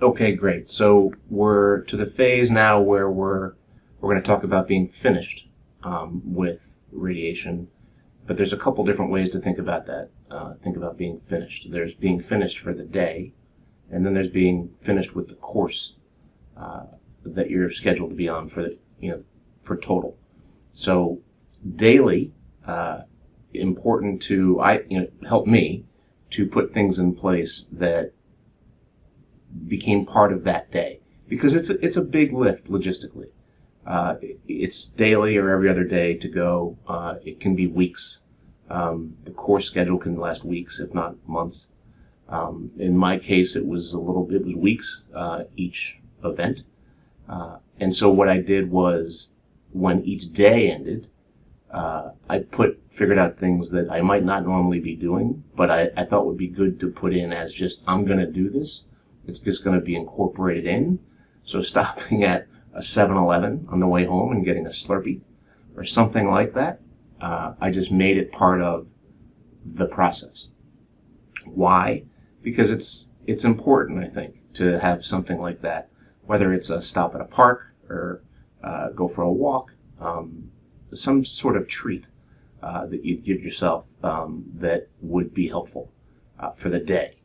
Okay, great. So we're to the phase now where we're going to talk about being finished with radiation. But there's a couple different ways to think about that. Think about being finished. There's being finished for the day, and then there's being finished with the course uh, that you're scheduled to be on for for total. So daily, uh, important to help me to put things in place that became part of that day, because it's a big lift logistically. It's daily or every other day to go. It can be weeks. The course schedule can last weeks, if not months. In my case, it was weeks each event. And so what I did was, when each day ended, I figured out things that I might not normally be doing, but I thought would be good to put in as just, I'm going to do this. It's just going to be incorporated in. So stopping at a 7-Eleven on the way home and getting a Slurpee or something like that, I just made it part of the process. Why? Because it's important, I think, to have something like that, whether it's a stop at a park or go for a walk, some sort of treat that you give yourself that would be helpful for the day.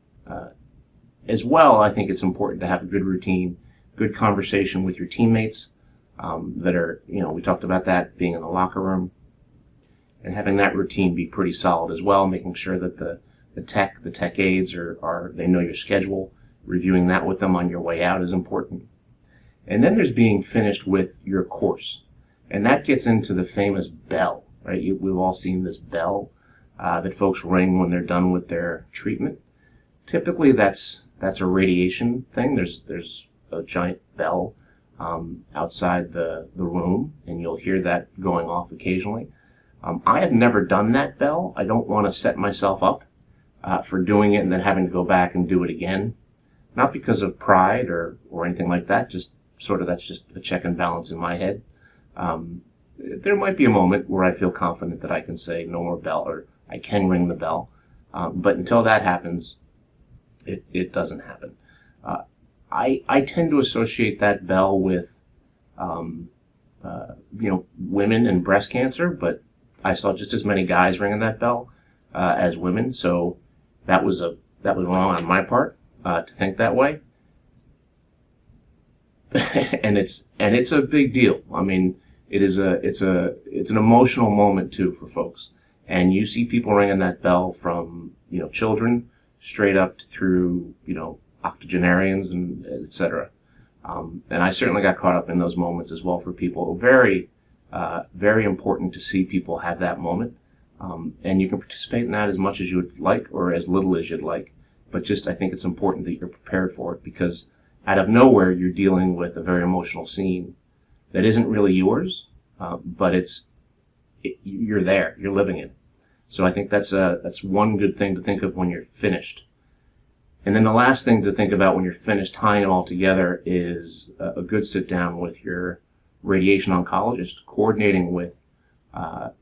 As well, I think it's important to have a good routine, good conversation with your teammates that are, we talked about that being in the locker room, and having that routine be pretty solid as well, making sure that the tech aides they know your schedule. Reviewing that with them on your way out is important. And then there's being finished with your course. And that gets into the famous bell, right? We've all seen this bell that folks ring when they're done with their treatment. Typically that's a radiation thing. There's a giant bell outside the room, and you'll hear that going off occasionally. I have never done that bell. I don't want to set myself up for doing it and then having to go back and do it again. Not because of pride or anything like that, just sort of, that's just a check and balance in my head. There might be a moment where I feel confident that I can say no more bell, or I can ring the bell. But until that happens, it doesn't happen. I tend to associate that bell with women and breast cancer, but I saw just as many guys ringing that bell as women, so that was wrong on my part to think that way. and it's a big deal. I mean, it's an emotional moment too for folks. And you see people ringing that bell from children straight up through octogenarians and etc. And I certainly got caught up in those moments as well for people. Very very important to see people have that moment. And you can participate in that as much as you would like or as little as you'd like. But just, I think it's important that you're prepared for it, because out of nowhere you're dealing with a very emotional scene that isn't really yours, but you're there, you're living it. So I think that's one good thing to think of when you're finished. And then the last thing to think about when you're finished, tying it all together, is a good sit down with your radiation oncologist, coordinating with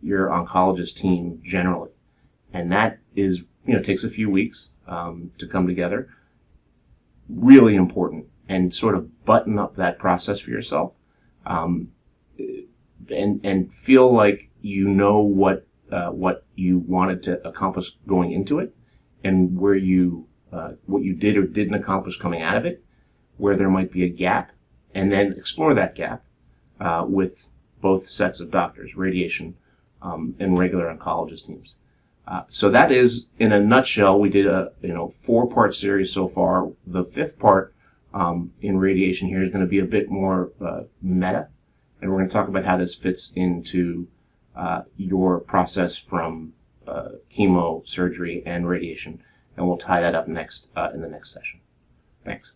your oncologist team generally. And that takes a few weeks to come together. Really important, and sort of button up that process for yourself, and feel like you know what you wanted to accomplish going into it, and where what you did or didn't accomplish coming out of it, where there might be a gap, and then explore that gap with both sets of doctors, radiation and regular oncologist teams. So that is, in a nutshell, we did a 4-part series so far. The 5th part in radiation here is going to be a bit more meta, and we're going to talk about how this fits into your process from chemo, surgery, and radiation, and we'll tie that up next in the next session. Thanks.